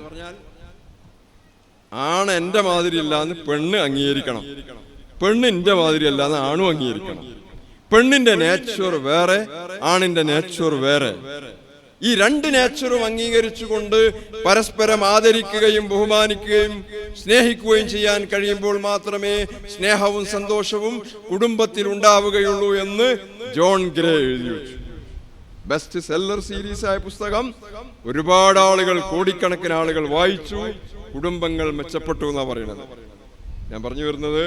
ആണ് എന്റെ മാതിരി അല്ലാന്ന് പെണ്ണ് അംഗീകരിക്കണം, പെണ്ണ് എന്റെ മാതിരി അല്ലാന്ന് ആണും അംഗീകരിക്കണം. പെണ്ണിന്റെ നേച്ചർ വേറെ, ആണിന്റെ നേച്ചർ വേറെ. ഈ രണ്ട് നേച്ചറും അംഗീകരിച്ചുകൊണ്ട് പരസ്പരം ആദരിക്കുകയും ബഹുമാനിക്കുകയും സ്നേഹിക്കുകയും ചെയ്യാൻ കഴിയുമ്പോൾ മാത്രമേ സ്നേഹവും സന്തോഷവും കുടുംബത്തിൽ ഉണ്ടാവുകയുള്ളൂ എന്ന് ജോൺ ഗ്രേ എഴുതി വെച്ചു. ബെസ്റ്റ് സെല്ലർ സീരീസ് ആയ പുസ്തകം ഒരുപാട് ആളുകൾ, കോടിക്കണക്കിന് ആളുകൾ വായിച്ചു. കുടുംബങ്ങൾ മെച്ചപ്പെട്ടു എന്നാ പറയുന്നത്. ഞാൻ പറഞ്ഞു വരുന്നത്,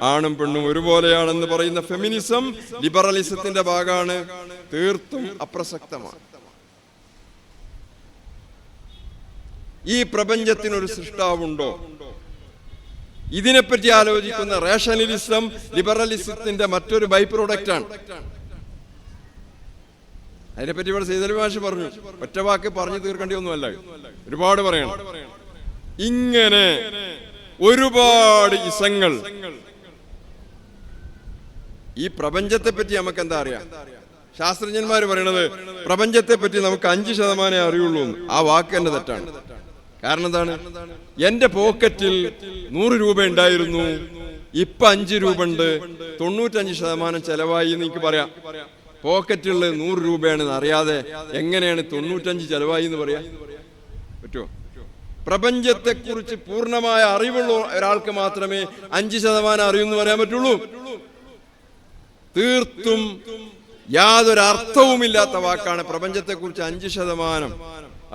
ആണും പെണ്ണും ഒരുപോലെയാണെന്ന് പറയുന്ന ഫെമിനിസം ലിബറലിസത്തിന്റെ ഭാഗമാണ്, തീർത്തും അപ്രസക്തമാണ്. ഈ പ്രപഞ്ചത്തിനൊരു സൃഷ്ടാവുണ്ടോ? ഇതിനെപ്പറ്റി ആലോചിക്കുന്ന റേഷണലിസം ലിബറലിസത്തിന്റെ മറ്റൊരു ബൈ പ്രോഡക്റ്റ് ആണ്. അതിനെപ്പറ്റി ഇവിടെ സൈദലി മാഷ് പറഞ്ഞു. ഒറ്റ വാക്ക് പറഞ്ഞു തീർക്കേണ്ടി ഒന്നുമല്ല, ഒരുപാട് പറയണം. ഇങ്ങനെ ഒരുപാട് ഇസങ്ങൾ. ഈ പ്രപഞ്ചത്തെ പറ്റി നമുക്ക് എന്താ അറിയാം? ശാസ്ത്രജ്ഞന്മാർ പറയണത് പ്രപഞ്ചത്തെ പറ്റി നമുക്ക് 5% അറിയുള്ളൂ. ആ വാക്ക് തന്നെ തെറ്റാണ്. കാരണം എന്താണ്? എന്റെ പോക്കറ്റിൽ 100 രൂപ ഉണ്ടായിരുന്നു, ഇപ്പൊ 5 രൂപ ഉണ്ട്, 95% ചെലവായി എന്ന് എനിക്ക് പറയാം. പോക്കറ്റിൽ 100 രൂപയാണെന്ന് അറിയാതെ എങ്ങനെയാണ് 95 ചെലവായി എന്ന് പറയാ പറ്റുമോ? പ്രപഞ്ചത്തെ കുറിച്ച് പൂർണ്ണമായ അറിവുള്ള ഒരാൾക്ക് മാത്രമേ 5% അറിയുമെന്ന് പറയാൻ പറ്റുള്ളൂ. തീർത്തും യാതൊരു അർത്ഥവുമില്ലാത്ത വാക്കാണ് പ്രപഞ്ചത്തെ കുറിച്ച് 5%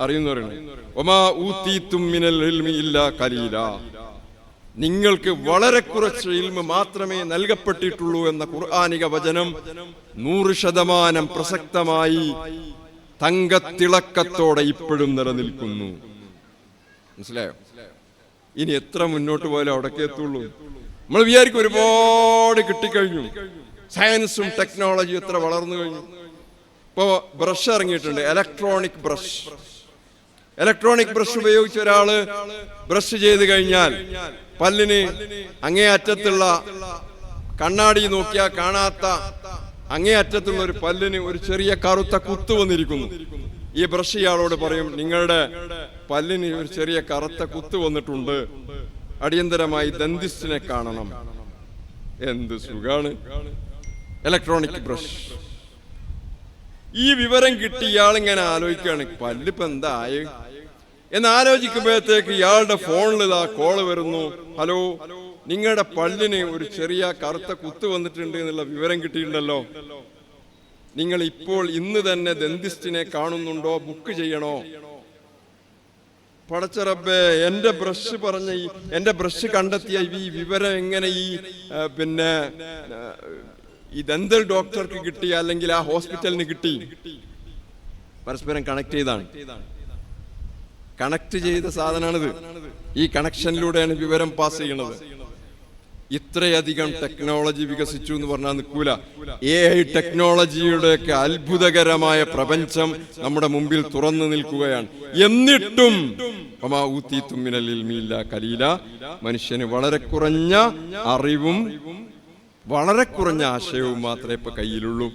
അറിയുന്ന പറയുന്നത്. ഒമാ ഊതീതും മിനൽ ഇൽമി ഇല്ലാ ഖലീലാ, നിങ്ങൾക്ക് വളരെ കുറച്ച് ഇൽമ് മാത്രമേ നൽകപ്പെട്ടിട്ടുള്ളൂ എന്ന ഖുർആനിക വചനം 100% പ്രസക്തമായി തങ്കത്തിളക്കത്തോടെ ഇപ്പോഴും നിലനിൽക്കുന്നു. മനസ്സിലായോ? ഇനി എത്ര മുന്നോട്ട് പോയാലും അവിടേക്ക് എത്തുള്ളൂ. നമ്മൾ വിചാരിക്കും ഒരുപാട് കിട്ടിക്കഴിഞ്ഞു, സയൻസും ടെക്നോളജിയും എത്ര വളർന്നു കഴിഞ്ഞു. ഇപ്പോ ബ്രഷ് ഇറങ്ങിയിട്ടുണ്ട്, ഇലക്ട്രോണിക് ബ്രഷ്. ഇലക്ട്രോണിക് ബ്രഷ് ഉപയോഗിച്ച് ഒരാള് ബ്രഷ് ചെയ്ത് കഴിഞ്ഞാൽ പല്ലിന് അങ്ങേ അറ്റത്തുള്ള കണ്ണാടി നോക്കിയാൽ കാണാത്ത അങ്ങേ അറ്റത്തുള്ള ഒരു പല്ലിന് ഒരു ചെറിയ കറുത്ത കുത്ത് വന്നിരിക്കുന്നു. ഈ ബ്രഷ് ഇയാളോട് പറയും, നിങ്ങളുടെ പല്ലിന് ഒരു ചെറിയ കറുത്ത കുത്ത് വന്നിട്ടുണ്ട്, അടിയന്തരമായി ദന്തിസ്റ്റിനെ കാണണം. എന്ത് സുഖാണ് ഇലക്ട്രോണിക് ബ്രഷ്. ഈ വിവരം കിട്ടി ഇയാളിങ്ങനെ ആലോചിക്കുകയാണ്, പല്ലിപ്പോ എന്തായി എന്ന് ആലോചിക്കുമ്പോഴത്തേക്ക് ഇയാളുടെ ഫോണിൽ ഇതാ കോള് വരുന്നു. ഹലോ, നിങ്ങളുടെ പല്ലിന് ഒരു ചെറിയ കറുത്ത കുത്ത് വന്നിട്ടുണ്ട് എന്നുള്ള വിവരം കിട്ടിയിട്ടുണ്ടല്ലോ. നിങ്ങൾ ഇപ്പോൾ ഇന്ന് തന്നെ ദന്തിസ്റ്റിനെ കാണുന്നുണ്ടോ? ബുക്ക് ചെയ്യണോ? പടച്ച റബ്ബേ, എന്റെ ബ്രഷ് പറഞ്ഞ എന്റെ ബ്രഷ് കണ്ടെത്തിയ ഈ വിവരം എങ്ങനെ ഈ ദന്തൽ ഡോക്ടർക്ക് കിട്ടി, അല്ലെങ്കിൽ ആ ഹോസ്പിറ്റലിന് കിട്ടി? പരസ്പരം കണക്ട് ചെയ്താണ്, കണക്ട് ചെയ്ത സാധനമാണിത്. ഈ കണക്ഷനിലൂടെയാണ് വിവരം പാസ് ചെയ്യണത്. ഇത്രയധികം ടെക്നോളജി വികസിച്ചു എന്ന് പറഞ്ഞാൽ നിൽക്കൂല. AI ടെക്നോളജിയുടെ ഒക്കെ അത്ഭുതകരമായ പ്രപഞ്ചം നമ്മുടെ മുമ്പിൽ തുറന്നു നിൽക്കുകയാണ്. എന്നിട്ടും മനുഷ്യന് വളരെ കുറഞ്ഞ അറിവും വളരെ കുറഞ്ഞ ആശയവും മാത്രമേ ഇപ്പൊ കയ്യിലുള്ളൂ.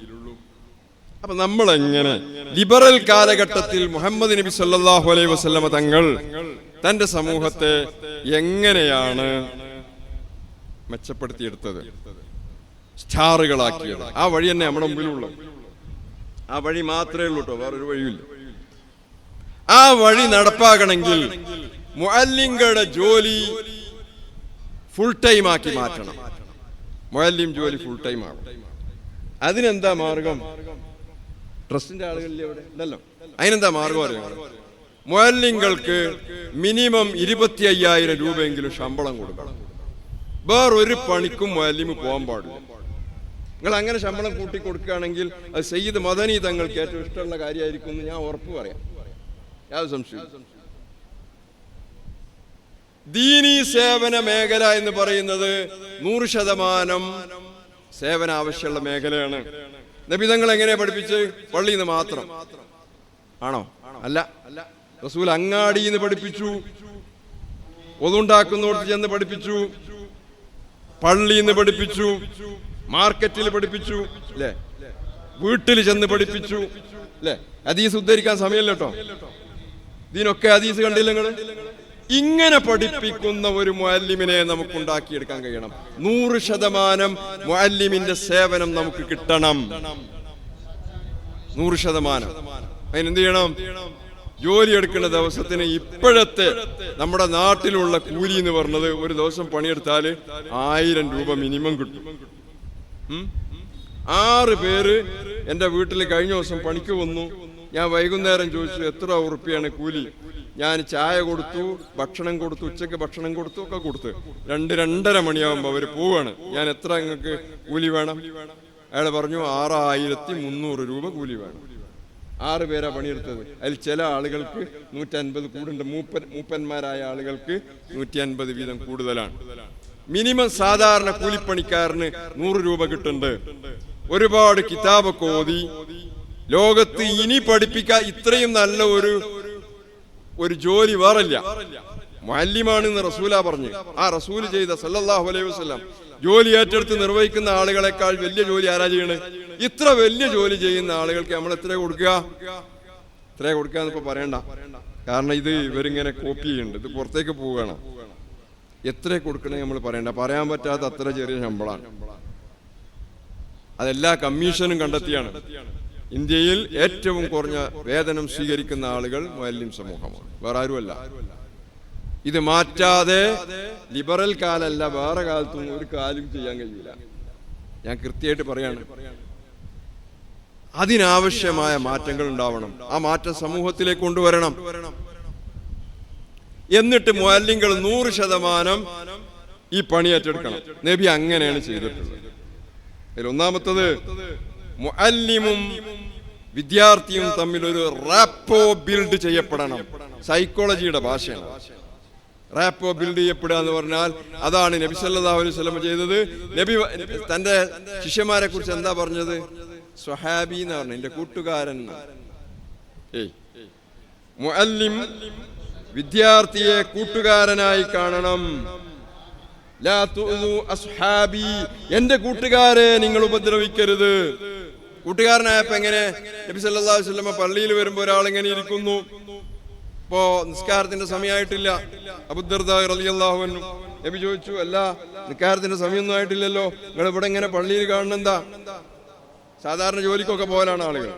അപ്പൊ നമ്മൾ എങ്ങനെ ലിബറൽ കാലഘട്ടത്തിൽ മുഹമ്മദ് നബി സല്ലല്ലാഹു അലൈഹി വസല്ലമ തങ്ങൾ തന്റെ സമൂഹത്തെ എങ്ങനെയാണ് മെച്ചപ്പെടുത്തിയെടുത്തത്, സ്റ്റാറുകളാക്കിയത്? ആ വഴി തന്നെ നമ്മുടെ മുമ്പിലുള്ളത്. ആ വഴി മാത്രമേ ഉള്ളൂ കേട്ടോ, വേറൊരു വഴിയില്ല. ആ വഴി നടപ്പാക്കണമെങ്കിൽ മുഅല്ലിങ്ങളുടെ ജോലി ഫുൾ ടൈം ആക്കി മാറ്റണം. മുഅല്ലിം ജോലി ഫുൾ ടൈം ആകും. അതിനെന്താ മാർഗം? ട്രസ്റ്റിന്റെ ആളുകളിൽ എവിടെ ഇല്ലല്ലോ. അതിനെന്താ മാർഗം അറിയാം? മുഅല്ലിങ്ങൾക്ക് മിനിമം 25,000 രൂപയെങ്കിലും ശമ്പളം കൊടുക്കണം. വേറൊരു പണിക്കും മുഅല്ലിം പോകാൻ പാടില്ല. നിങ്ങൾ അങ്ങനെ ശമ്പളം കൂട്ടി കൊടുക്കുകയാണെങ്കിൽ അത് സയ്യിദ് മദനി തങ്ങൾക്ക് ഏറ്റവും ഇഷ്ടമുള്ള കാര്യമായിരിക്കും എന്ന് ഞാൻ ഉറപ്പ് പറയാം. യാതൊരു സംശയം. ദീനീ സേവന മേഖല എന്ന് പറയുന്നത് 100% സേവന ആവശ്യമുള്ള മേഖലയാണ്. നബി തങ്ങൾ എങ്ങനെയാ പഠിപ്പിച്ച്? പള്ളിയിൽ നിന്ന് മാത്രം ആണോ? അല്ല. റസൂൽ അങ്ങാടിയിൽ നിന്ന് പഠിപ്പിച്ചു, ഒതുണ്ടാക്കുന്നിടത്ത് ചെന്ന് പഠിപ്പിച്ചു, പള്ളിയിൽ നിന്ന് പഠിപ്പിച്ചു, മാർക്കറ്റിൽ പഠിപ്പിച്ചു, അല്ലേ, വീട്ടിൽ ചെന്ന് പഠിപ്പിച്ചു, അല്ലേ. ഹദീസ് ഉദ്ധരിക്കാൻ സമയമില്ല കേട്ടോ, ഇതിനൊക്കെ ഹദീസ് കണ്ടില്ല നിങ്ങൾ. ഇങ്ങനെ പഠിപ്പിക്കുന്ന ഒരു മുഅല്ലിമിനെ നമുക്ക് ഉണ്ടാക്കിയെടുക്കാൻ കഴിയണം. 100% മുഅല്ലിമിന്റെ സേവനം നമുക്ക് കിട്ടണം. 100%. അതിനെന്ത് ചെയ്യണം? ജോലി എടുക്കുന്ന ദിവസത്തിന് ഇപ്പോഴത്തെ നമ്മുടെ നാട്ടിലുള്ള കൂലി എന്ന് പറഞ്ഞത് ഒരു ദിവസം പണിയെടുത്താൽ 1000 രൂപ മിനിമം കിട്ടും. 6 പേര് എൻ്റെ വീട്ടിൽ കഴിഞ്ഞ ദിവസം പണിക്ക് വന്നു. ഞാൻ വൈകുന്നേരം ചോദിച്ചു എത്ര ഉറുപ്പിയാണ് കൂലി? ഞാൻ ചായ കൊടുത്തു, ഭക്ഷണം കൊടുത്തു, ഉച്ചക്ക് ഭക്ഷണം കൊടുത്തു, ഒക്കെ കൊടുത്ത് 2-2:30 മണിയാകുമ്പോൾ അവർ പോവാണ്. ഞാൻ എത്ര നിങ്ങൾക്ക് കൂലി വേണം? അയാൾ പറഞ്ഞു 6300 രൂപ കൂലി വേണം. 6 പേരാ പണിയെടുത്തത്. അതിൽ ചില ആളുകൾക്ക് 150 കൂടുണ്ട്. മൂപ്പന്മാരായ ആളുകൾക്ക് 150 വീതം കൂടുതലാണ്. മിനിമം സാധാരണ കൂലിപ്പണിക്കാരന് 100 രൂപ കിട്ടുന്നുണ്ട്. ഒരുപാട് കിതാബൊക്കെ ഓതി ലോകത്ത് ഇനി പഠിപ്പിക്കാൻ ഇത്രയും നല്ല ഒരു ജോലി വേറില്ല. മുഅല്ലിമാണെന്ന് റസൂലാ പറഞ്ഞു. ആ റസൂല് ചെയ്ത സല്ലല്ലാഹു അലൈഹി വസല്ലം ജോലി ഏറ്റെടുത്ത് നിർവഹിക്കുന്ന ആളുകളെക്കാൾ വലിയ ജോലി ആരാ ചെയ്യണേ? ഇത്ര വലിയ ജോലി ചെയ്യുന്ന ആളുകൾക്ക് നമ്മൾ എത്ര കൊടുക്കുക? എത്ര കൊടുക്കാന്ന് ഇപ്പൊ പറയണ്ട, കാരണം ഇത് ഇവരിങ്ങനെ കോപ്പി ചെയ്യുന്നുണ്ട്, ഇത് പുറത്തേക്ക് പോവുകയാണ്. എത്ര കൊടുക്കണേ നമ്മൾ പറയണ്ട, പറയാൻ പറ്റാത്ത അത്ര ചെറിയ ശമ്പളമാണ്. അതെല്ലാ കമ്മീഷനും കണ്ടെത്തിയാണ്. ഇന്ത്യയിൽ ഏറ്റവും കുറഞ്ഞ വേതനം സ്വീകരിക്കുന്ന ആളുകൾ മുഅല്ലിം സമൂഹമാണ്, വേറെ ആരുമല്ല. ഇത് മാറ്റാതെ ലിബറൽ കാലല്ല, വേറെ കാലത്തും ഒരു കാലും ചെയ്യാൻ കഴിയില്ല. ഞാൻ കൃത്യമായിട്ട് പറയാണ്. അതിനാവശ്യമായ മാറ്റങ്ങൾ ഉണ്ടാവണം. ആ മാറ്റം സമൂഹത്തിലേക്ക് കൊണ്ടുവരണം. എന്നിട്ട് മുഅല്ലിങ്ങൾ 100% ഈ പണി ഏറ്റെടുക്കണം. നബി അങ്ങനെയാണ് ചെയ്തിട്ടുള്ളത്. അതിൽ ഒന്നാമത്തത്, മുഅല്ലിമും വിദ്യാർത്ഥിയും തമ്മിൽ ഒരു റാപ്പോ ബിൽഡ് ചെയ്യപ്പെടണം. സൈക്കോളജിയുടെ ഭാഷയാണ് റാപ്പോ ബിൽഡ് ചെയ്യപ്പെടുക എന്ന് പറഞ്ഞാൽ. അതാണ് നബി സല്ലല്ലാഹു അലൈഹി വസല്ലം ചെയ്തത്. നബി തന്റെ ശിഷ്യന്മാരെ കുറിച്ച് എന്താ പറഞ്ഞത്? സ്വഹാബി എന്ന് പറഞ്ഞു, എന്റെ കൂട്ടുകാരൻ. മുഅല്ലിം വിദ്യാർത്ഥിയെ കൂട്ടുകാരനായി കാണണം. ലാ തുഉദു അസ്ഹാബി, എന്റെ കൂട്ടുകാരെ നിങ്ങൾ ഉപദ്രവിക്കരുത്. കൂട്ടുകാരനായപ്പോ എങ്ങനെ? നബി സല്ലല്ലാഹു അലൈഹി വസല്ലം പള്ളിയിൽ വരുമ്പോ ഒരാൾ എങ്ങനെ ഇരിക്കുന്നു? ഇപ്പോ നിസ്കാരത്തിന്റെ സമയമായിട്ടില്ല. അബൂദർദാ റളിയല്ലാഹു അൻഹു നബി ചോദിച്ചു, അല്ല നിസ്കാരത്തിന്റെ സമയമൊന്നും ആയിട്ടില്ലല്ലോ, നിങ്ങൾ ഇവിടെ ഇങ്ങനെ പള്ളിയിൽ കാണുന്നെന്താ? സാധാരണ ജോലിക്കൊക്കെ പോലാണ് ആളുകൾ.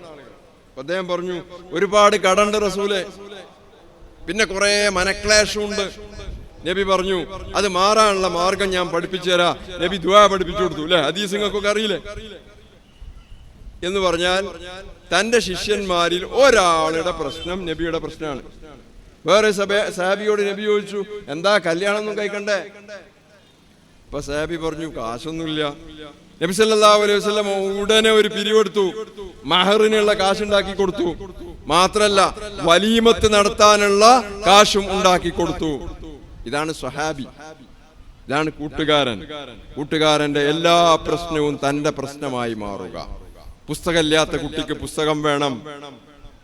അദ്ദേഹം പറഞ്ഞു, ഒരുപാട് കടണ്ട് റസൂലെ, പിന്നെ കുറെ മനക്ലേശമുണ്ട്. നബി പറഞ്ഞു, അത് മാറാനുള്ള മാർഗം ഞാൻ പഠിപ്പിച്ചു തരാം. നബി ദുആ പഠിപ്പിച്ചു കൊടുത്തു, അല്ലെ? ഹദീസ് നിങ്ങൾക്കൊക്കെ അറിയില്ലേ? എന്ന് പറഞ്ഞാൽ തന്റെ ശിഷ്യന്മാരിൽ ഒരാളുടെ പ്രശ്നം നബിയുടെ പ്രശ്നമാണ്. വേറെ സഹാബിയോട് നബി ചോദിച്ചു, എന്താ കല്യാണം ഒന്നും കഴിക്കണ്ടേ? അപ്പൊ സഹാബി പറഞ്ഞു, കാശൊന്നുമില്ല. നബി സല്ലല്ലാഹു അലൈഹി വസല്ലം ഉടനെ ഒരു പിരിവെടുത്തു, മഹറിനുള്ള കാശുണ്ടാക്കി കൊടുത്തു. മാത്രല്ല വലീമത്ത് നടത്താനുള്ള കാശും ഉണ്ടാക്കി കൊടുത്തു. ഇതാണ് സ്വഹാബി, ഇതാണ് കൂട്ടുകാരൻ. കൂട്ടുകാരന്റെ എല്ലാ പ്രശ്നവും തന്റെ പ്രശ്നമായി മാറുക. പുസ്തകമില്ലാത്ത കുട്ടിക്ക് പുസ്തകം വേണം.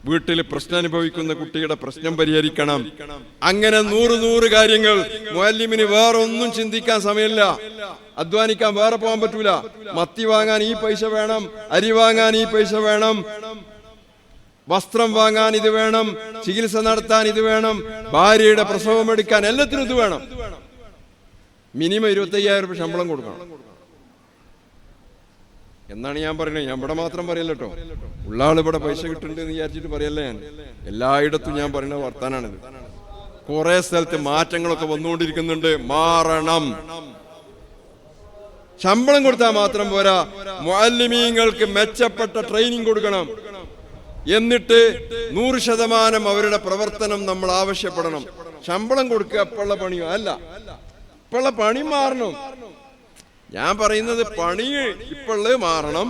വീട്ടിൽ പ്രശ്നം അനുഭവിക്കുന്ന കുട്ടിയുടെ പ്രശ്നം പരിഹരിക്കണം. അങ്ങനെ 100 കാര്യങ്ങൾ. മുഅല്ലിമിന് വേറെ ഒന്നും ചിന്തിക്കാൻ സമയമില്ല. അധ്വാനിക്കാൻ വേറെ പോകാൻ പറ്റൂല. മത്തി വാങ്ങാൻ ഈ പൈസ വേണം, അരി വാങ്ങാൻ ഈ പൈസ വേണം, വസ്ത്രം വാങ്ങാൻ ഇത് വേണം, ചികിത്സ നടത്താൻ ഇത് വേണം, ഭാര്യയുടെ പ്രസവം എടുക്കാൻ എല്ലാത്തിനും ഇത് വേണം. മിനിമം 25,000 രൂപ ശമ്പളം കൊടുക്കണം എന്നാണ് ഞാൻ പറയുന്നത്. ഞാൻ ഇവിടെ മാത്രം പറയല്ലോ കേട്ടോ, ഉള്ള ആൾ ഇവിടെ പൈസ കിട്ടുന്നുണ്ട് എന്ന് വിചാരിച്ചിട്ട് പറയല്ലേ. ഞാൻ എല്ലായിടത്തും ഞാൻ പറയുന്ന വർത്താനാണിത്. കുറെ സ്ഥലത്ത് മാറ്റങ്ങളൊക്കെ വന്നുകൊണ്ടിരിക്കുന്നുണ്ട്. മാറണം. ശമ്പളം കൊടുത്താൽ മാത്രം പോരാ, മുഅല്ലിമീങ്ങൾക്ക് മെച്ചപ്പെട്ട ട്രെയിനിങ് കൊടുക്കണം. എന്നിട്ട് 100% അവരുടെ പ്രവർത്തനം നമ്മൾ ആവശ്യപ്പെടണം. ശമ്പളം കൊടുക്കുക ഇപ്പോഴുള്ള പണിയോ അല്ല, ഇപ്പോഴുള്ള പണി മാറണം. ഞാൻ പറയുന്നത് പണി ഇപ്പോഴേ മാറണം,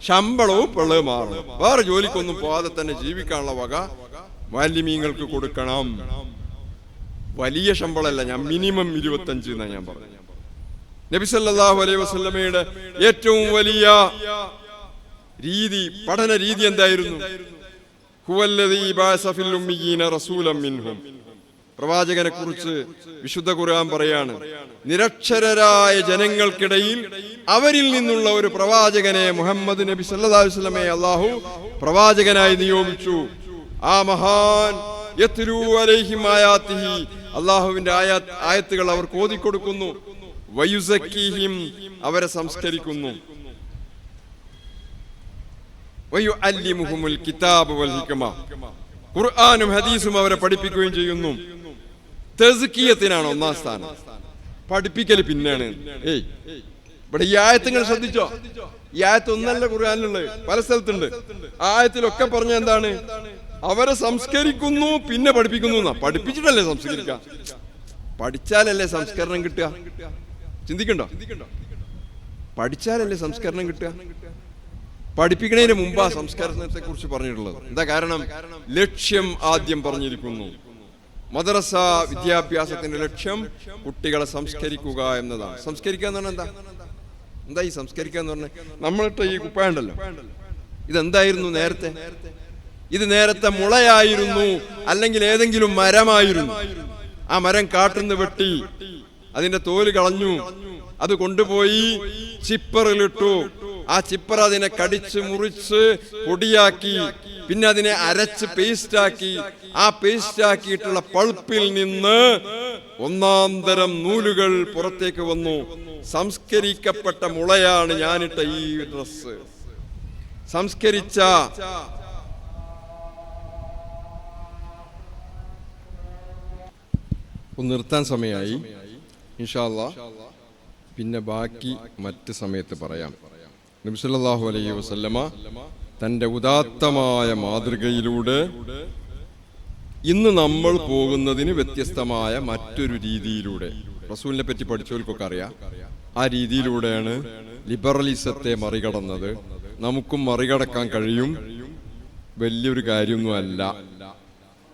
ശമ്പളവും ഇപ്പോഴേ മാറണം. വേറെ ജോലിക്കൊന്നും പോകാതെ തന്നെ ജീവിക്കാനുള്ള വക മാലിന്യങ്ങൾക്ക് കൊടുക്കണം. വലിയ ശമ്പളമല്ല, ഞാൻ മിനിമം 25 എന്നാ ഞാൻ പറഞ്ഞു. നബി സല്ലല്ലാഹു അലൈഹി വസല്ലമയുടെ ഏറ്റവും വലിയ രീതി, പഠന രീതി എന്തായിരുന്നു? ഹുവല്ലദീ ബഅസ ഫിൽ ഉമ്മീന റസൂലൻ മിൻഹും. പ്രവാചകനെ കുറിച്ച് വിശുദ്ധ ഖുർആൻ പറയാണ്, നിരക്ഷരരായ ജനങ്ങൾക്കിടയിൽ അവരിൽ നിന്നുള്ള ഒരു പ്രവാചകനെ, മുഹമ്മദ് നബി സല്ലല്ലാഹു അലൈഹി വസല്ലമയെ അല്ലാഹു പ്രവാചകനായി നിയോഗിച്ചു. ആ മഹാൻ യത്ലൂ അലൈഹിം ആയാതിഹി, അല്ലാഹുവിന്റെ ആയത്തുകൾ അവർക്ക് ഓതിക്കൊടുക്കുന്നു. വയുസക്കീഹിം, അവരെ സംസ്കരിക്കുന്നു. വയുഅല്ലിമുഹുമുൽ കിതാബ വൽ ഹിക്മ, ഖുർആനും ഹദീസും അവരെ പഠിപ്പിക്കുകയും ചെയ്യുന്നു. തസ്കിയത്തിനാണ് ഒന്നാം സ്ഥാനം, പഠിപ്പിക്കൽ പിന്നെയാണ്. ഇവിടെ ഈ ആയത്തുകൾ ശ്രദ്ധിച്ചോ? ഈ ആയത്ത് ഒന്നല്ല ഖുർആനിലുള്ളത്, പല സ്ഥലത്തുണ്ട്. ആ ആയത്തിലൊക്കെ പറഞ്ഞ എന്താണ്? അവരെ സംസ്കരിക്കുന്നു പിന്നെ പഠിപ്പിക്കുന്നു എന്നാ. പഠിപ്പിച്ചിട്ടല്ലേ സംസ്കരിക്കുക? പഠിച്ചാലല്ലേ സംസ്കരണം കിട്ടുക? ചിന്തിക്കണ്ടോ? പഠിച്ചാലല്ലേ സംസ്കരണം കിട്ടുക? പഠിപ്പിക്കുന്നതിന് മുമ്പാ സംസ്കരണത്തെ കുറിച്ച് പറഞ്ഞിട്ടുള്ളത്. എന്താ കാരണം? ലക്ഷ്യം ആദ്യം പറഞ്ഞിരിക്കുന്നു. മദ്രസ വിദ്യാഭ്യാസത്തിന്റെ ലക്ഷ്യം കുട്ടികളെ സംസ്കരിക്കുക എന്നതാണ്. സംസ്കരിക്കുക എന്ന് പറഞ്ഞാൽ എന്താ ഈ സംസ്കരിക്കുക എന്ന് പറഞ്ഞാൽ? നമ്മളിട്ട് ഈ കുപ്പായുണ്ടല്ലോ, ഇതെന്തായിരുന്നു നേരത്തെ? ഇത് നേരത്തെ മുളയായിരുന്നു, അല്ലെങ്കിൽ ഏതെങ്കിലും മരമായിരുന്നു. ആ മരം കാട്ടുന്ന് വെട്ടി അതിന്റെ തോല് കളഞ്ഞു, അത് കൊണ്ടുപോയി ചിപ്പറിലിട്ടു. ആ ചിപ്പർ അതിനെ കടിച്ച് മുറിച്ച് പൊടിയാക്കി, പിന്നെ അതിനെ അരച്ച് പേസ്റ്റാക്കി. ആ പേസ്റ്റാക്കിയിട്ടുള്ള പൾപ്പിൽ നിന്ന് ഒന്നാം തരം നൂലുകൾ പുറത്തേക്ക് വന്നു. സംസ്കരിക്കപ്പെട്ട മുളയാണ് ഞാനിട്ട ഈ ഡ്രസ്. സംസ്കരിച്ച ഒന്ന് നിർത്താൻ സമയമായി. ഇൻഷാ അല്ലാഹ് പിന്നെ ബാക്കി മറ്റ് സമയത്ത് പറയാം. നബി സല്ലല്ലാഹു അലൈഹി വസല്ലമ തൻ്റെ ഉദാത്തമായ മാതൃകയിലൂടെ ഇന്ന് നമ്മൾ പോകുന്നതിന് വ്യത്യസ്തമായ മറ്റൊരു രീതിയിലൂടെ, റസൂലിനെ പറ്റി പഠിച്ചവർക്കൊക്കെ അറിയാം, ആ രീതിയിലൂടെയാണ് ലിബറലിസത്തെ മറികടന്നത്. നമുക്കും മറികടക്കാൻ കഴിയും. വലിയൊരു കാര്യമൊന്നും അല്ല,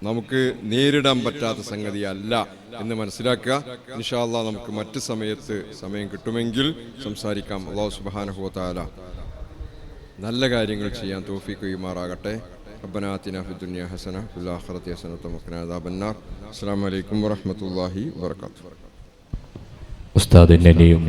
നമുക്ക് നേരിടാൻ പറ്റാത്ത സംഗതിയല്ല എന്ന് മനസ്സിലാക്കുക. ഇൻഷാ അല്ലാഹ് നമുക്ക് മറ്റ് സമയത്ത് സമയം കിട്ടുമെങ്കിൽ സംസാരിക്കാം. അല്ലാഹു സുബ്ഹാനഹു വ തആല നല്ല കാര്യങ്ങൾ ചെയ്യാൻ തൗഫീഖ് ചെയ്യുമാറാകട്ടെ. റബ്ബനാ ആതിനാ ഫിദ്ദുനിയ ഹസന വഫിൽ ആഖിറതി ഹസനത വഖിനാ അദാബന്നാർ. അസ്സലാമു അലൈക്കും വറഹ്മത്തുള്ളാഹി വബറകാതുഹു. ഉസ്താദിന്റെയും